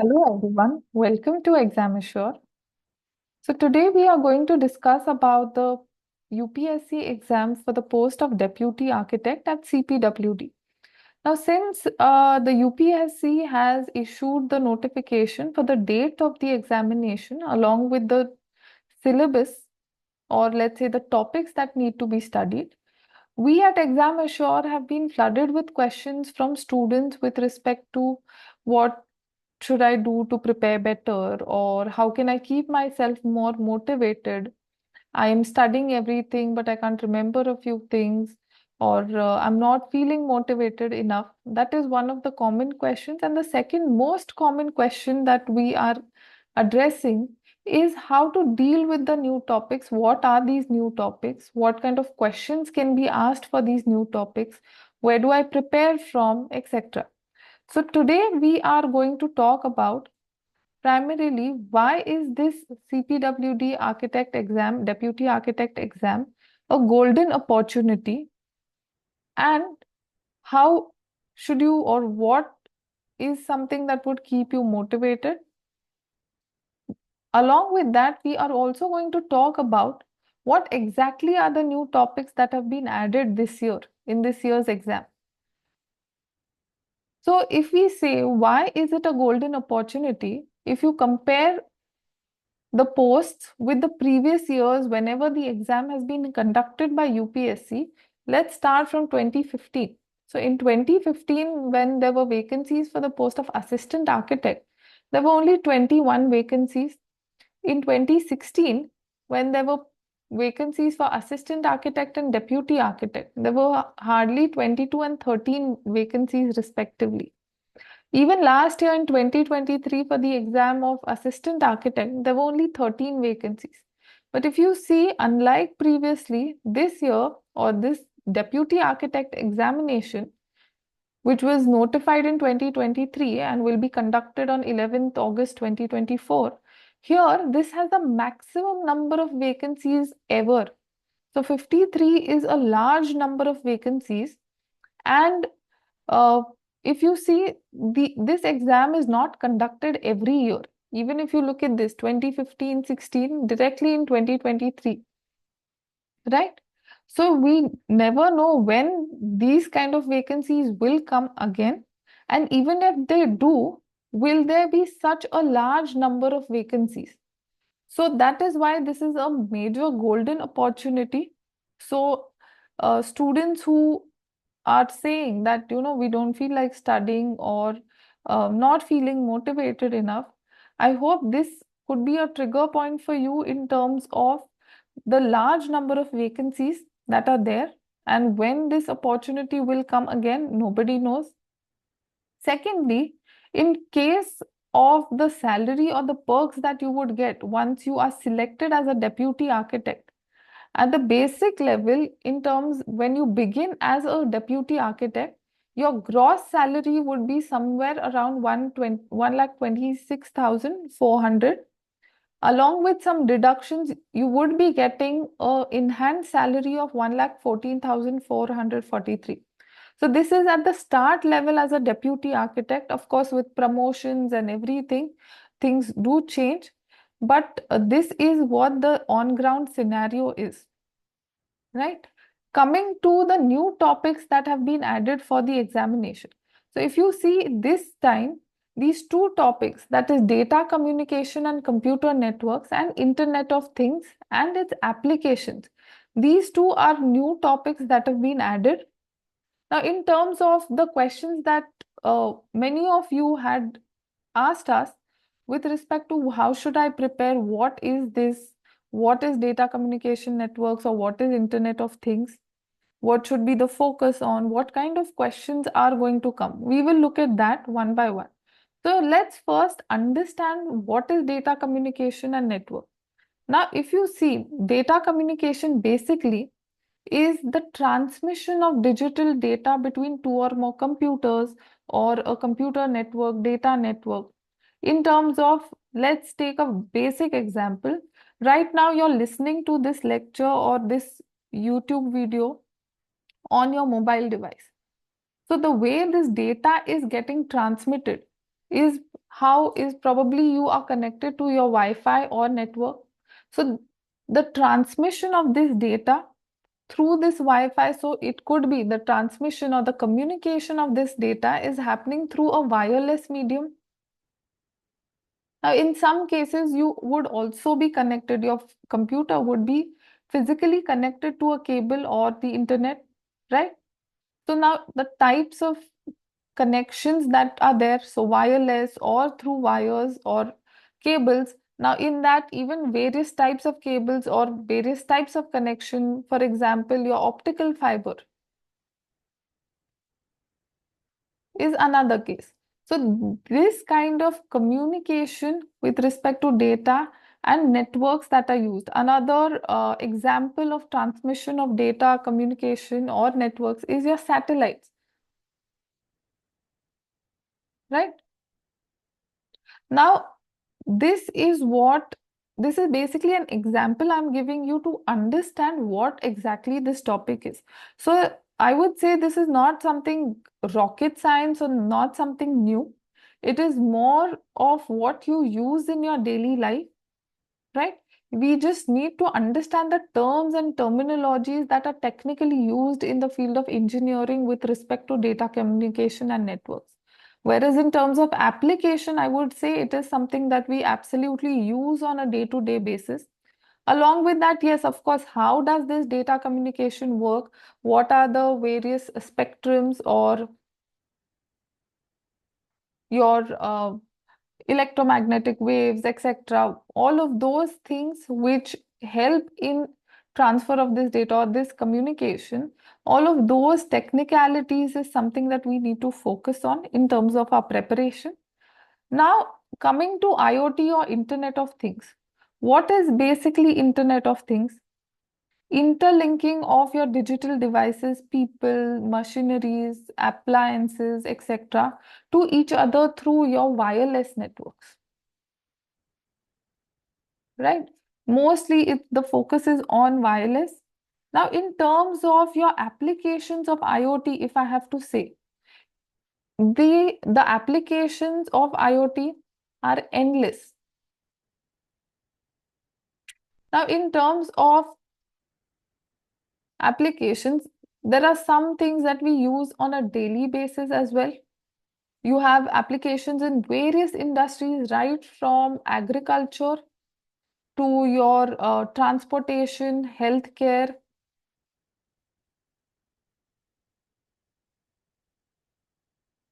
Hello everyone, welcome to Exam Assure. So today we are going to discuss about the UPSC exam for the post of Deputy Architect at CPWD. Now since the UPSC has issued the notification for the date of the examination along with the syllabus, or let's say the topics that need to be studied, we at Exam Assure have been flooded with questions from students with respect to what should I do to prepare better, or how can I keep myself more motivated? I am studying everything, but I can't remember a few things, or I'm not feeling motivated enough. That is one of the common questions. And the second most common question that we are addressing is how to deal with the new topics. What are these new topics? What kind of questions can be asked for these new topics? Where do I prepare from, etc. So today we are going to talk about primarily why is this CPWD architect exam, deputy architect exam, a golden opportunity, and how should you, or what is something that would keep you motivated. Along with that, we are also going to talk about what exactly are the new topics that have been added this year in this year's exam. So if we say why is it a golden opportunity, if you compare the posts with the previous years whenever the exam has been conducted by UPSC, let's start from 2015. So in 2015, when there were vacancies for the post of assistant architect, there were only 21 vacancies. In 2016, when there were vacancies for assistant architect and deputy architect, there were hardly 22 and 13 vacancies respectively. Even last year in 2023 for the exam of assistant architect, there were only 13 vacancies. But if you see, unlike previously, this year or this deputy architect examination, which was notified in 2023 and will be conducted on 11th August 2024, here this has the maximum number of vacancies ever. So 53 is a large number of vacancies, and uh, if you see, this exam is not conducted every year. Even if you look at this 2015, 16, directly in 2023, right? So we never know when these kind of vacancies will come again. And even if they do, will there be such a large number of vacancies? So that is why this is a major golden opportunity. So students who are saying that we don't feel like studying, or not feeling motivated enough, I hope this could be a trigger point for you in terms of the large number of vacancies that are there, and when this opportunity will come again, nobody knows. Secondly, in case of the salary or the perks that you would get once you are selected as a deputy architect, at the basic level, in terms when you begin as a deputy architect, your gross salary would be somewhere around 1,26,400. Along with some deductions, you would be getting a enhanced salary of 1,14,443. So this is at the start level as a deputy architect. Of course, with promotions and everything, things do change. But this is what the on-ground scenario is, right? Coming to the new topics that have been added for the examination. So if you see this time, these two topics, that is data communication and computer networks and Internet of Things and its applications, these two are new topics that have been added. Now, in terms of the questions that many of you had asked us with respect to how should I prepare, what is this, what is data communication networks, or what is Internet of Things, what should be the focus on, what kind of questions are going to come. We will look at that one by one. So let's first understand what is data communication and network. Now, if you see, data communication basically is the transmission of digital data between two or more computers, or a computer network, data network. In terms of, let's take a basic example. Right now, you're listening to this lecture or this YouTube video on your mobile device. So the way this data is getting transmitted is how is probably you are connected to your Wi-Fi or network. So the transmission of this data through this Wi-Fi, so it could be the transmission or the communication of this data is happening through a wireless medium. Now, in some cases, you would also be connected, your computer would be physically connected to a cable or the internet, right? So now the types of connections that are there, so wireless or through wires or cables. Now, in that, even various types of cables or various types of connection, for example, your optical fiber is another case. So this kind of communication with respect to data and networks that are used. Another example of transmission of data, communication or networks is your satellites, right? Now, this is basically an example I'm giving you to understand what exactly this topic is. So I would say this is not something rocket science or not something new. It is more of what you use in your daily life, right? We just need to understand the terms and terminologies that are technically used in the field of engineering with respect to data communication and networks. Whereas in terms of application, I would say it is something that we absolutely use on a day-to-day basis. Along with that, yes, of course, how does this data communication work? What are the various spectrums or your electromagnetic waves, etc. All of those things which help in transfer of this data or this communication, all of those technicalities is something that we need to focus on in terms of our preparation. Now, coming to IoT or Internet of Things. What is basically Internet of Things? Interlinking of your digital devices, people, machineries, appliances, etc., to each other through your wireless networks, right? Mostly the focus is on wireless. Now, in terms of your applications of IoT, if I have to say, the applications of IoT are endless. Now, in terms of applications, there are some things that we use on a daily basis as well. You have applications in various industries, right from agriculture to your transportation, healthcare,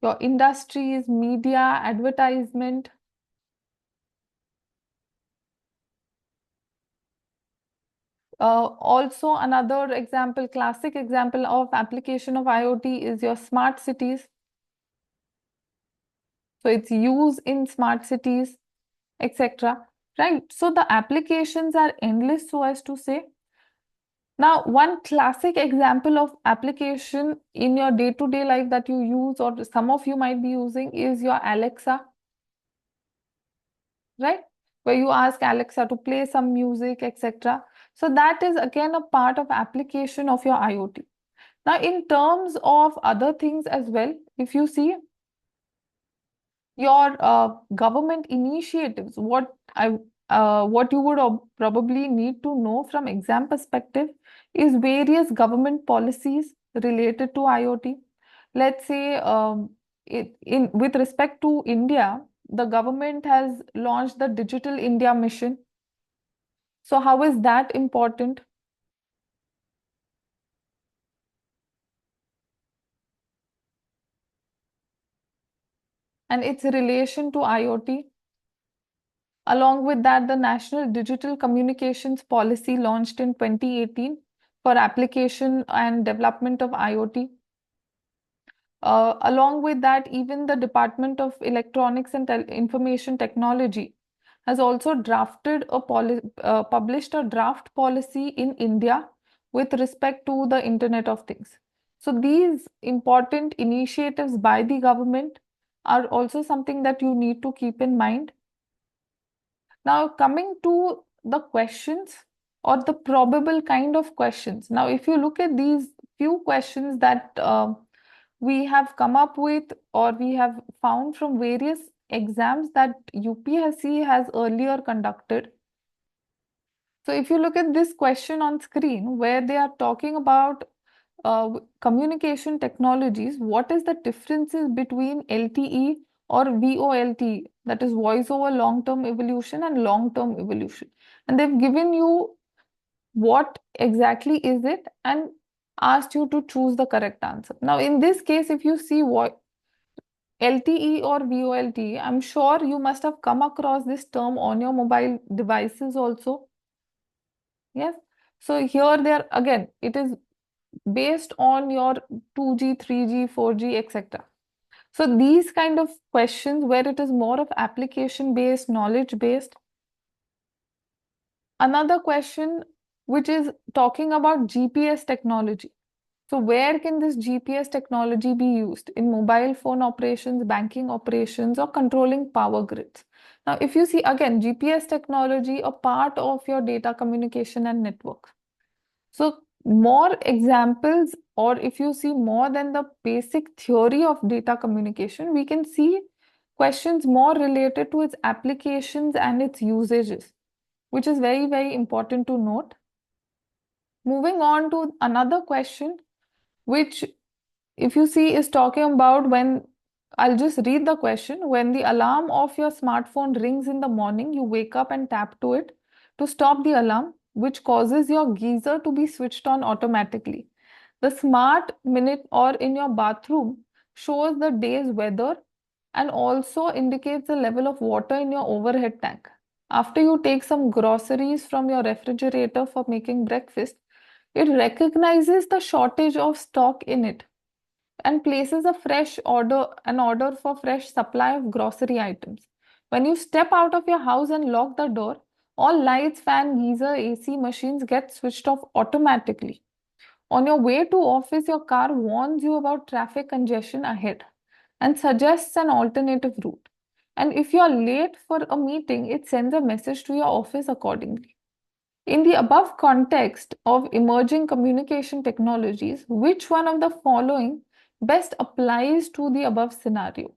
your industries, media, advertisement. Also, another example, classic example of application of IoT is your smart cities. So it's used in smart cities, etc. Right? So the applications are endless, so as to say. Now, one classic example of application in your day-to-day life that you use, or some of you might be using, is your Alexa, right? Where you ask Alexa to play some music, etc. So that is again a part of application of your IoT. Now, in terms of other things as well, if you see your government initiatives, what you would probably need to know from exam perspective is various government policies related to IoT. Let's say in with respect to India, the government has launched the Digital India Mission. So how is that important? And its relation to IoT. Along with that, the National Digital Communications Policy launched in 2018 for application and development of IoT. Along with that, even the Department of Electronics and Information Technology has also published a draft policy in India with respect to the Internet of Things. So these important initiatives by the government are also something that you need to keep in mind. Now, coming to the questions or the probable kind of questions. Now, if you look at these few questions that we have come up with or we have found from various exams that UPSC has earlier conducted. So if you look at this question on screen where they are talking about communication technologies, what is the differences between LTE or VoLTE, that is voice over long-term evolution and long-term evolution. And they've given you what exactly is it and asked you to choose the correct answer. Now, in this case, if you see what LTE or VoLTE, I'm sure you must have come across this term on your mobile devices also. Yes. So here there again, it is based on your 2G, 3G, 4G, etc. So these kind of questions where it is more of application based, knowledge based. Another question which is talking about GPS technology. So where can this GPS technology be used? In mobile phone operations, banking operations, or controlling power grids? Now, if you see again, GPS technology, a part of your data communication and network. So more examples, or if you see more than the basic theory of data communication, we can see questions more related to its applications and its usages, which is very, very important to note. Moving on to another question, which if you see is talking about when, I'll just read the question. When the alarm of your smartphone rings in the morning, you wake up and tap to it to stop the alarm, which causes your geyser to be switched on automatically. The smart minute or in your bathroom shows the day's weather and also indicates the level of water in your overhead tank. After you take some groceries from your refrigerator for making breakfast, it recognizes the shortage of stock in it and places an order for fresh supply of grocery items. When you step out of your house and lock the door, all lights, fan, geyser, AC machines get switched off automatically. On your way to office, your car warns you about traffic congestion ahead and suggests an alternative route. And if you are late for a meeting, it sends a message to your office accordingly. In the above context of emerging communication technologies, which one of the following best applies to the above scenario?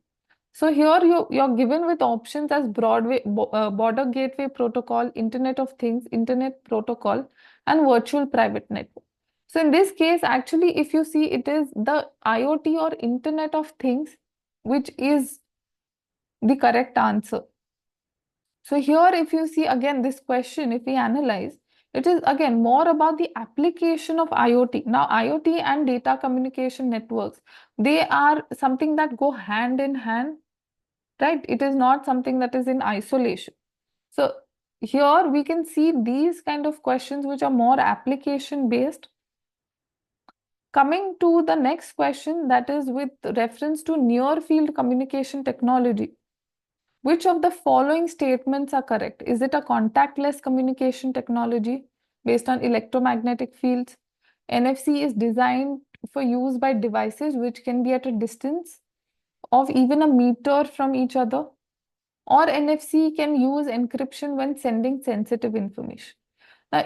So here you're given with options as border gateway protocol, Internet of Things, Internet protocol, and virtual private network. So in this case, actually, if you see, it is the IoT or Internet of Things, which is the correct answer. So here, if you see again this question, if we analyze, it is again more about the application of IoT. Now, IoT and data communication networks, they are something that go hand in hand, right? It is not something that is in isolation. So here we can see these kind of questions which are more application based. Coming to the next question, that is with reference to near field communication technology. Which of the following statements are correct? Is it a contactless communication technology based on electromagnetic fields? NFC is designed for use by devices which can be at a distance of even a meter from each other. Or NFC can use encryption when sending sensitive information. Now,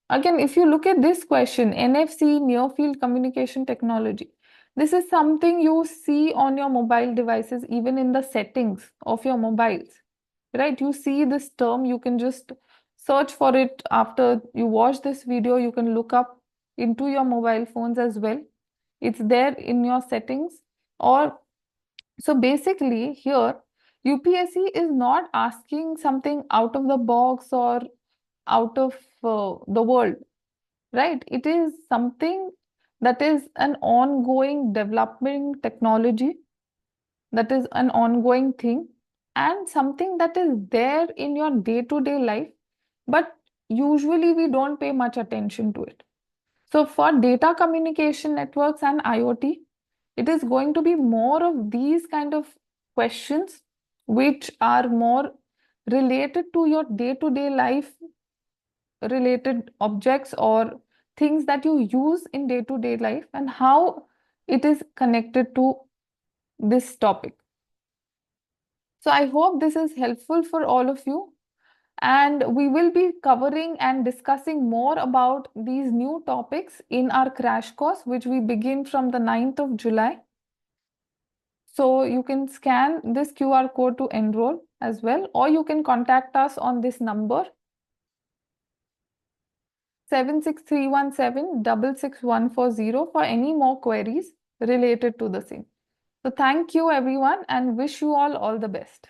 again, if you look at this question, NFC, near field communication technology, this is something you see on your mobile devices, even in the settings of your mobiles, right? You see this term, you can just search for it after you watch this video, you can look up into your mobile phones as well. It's there in your settings. Or so basically here, UPSC is not asking something out of the box or out of the world, right? It is something that is an ongoing developing technology, that is an ongoing thing, and something that is there in your day-to-day life, but usually we don't pay much attention to it. So for data communication networks and IoT, it is going to be more of these kind of questions which are more related to your day-to-day life related objects or things that you use in day-to-day life and how it is connected to this topic. So I hope this is helpful for all of you. And we will be covering and discussing more about these new topics in our crash course, which we begin from the 9th of July. So you can scan this QR code to enroll as well, or you can contact us on this number 76317 for any more queries related to the same. So thank you everyone and wish you all the best.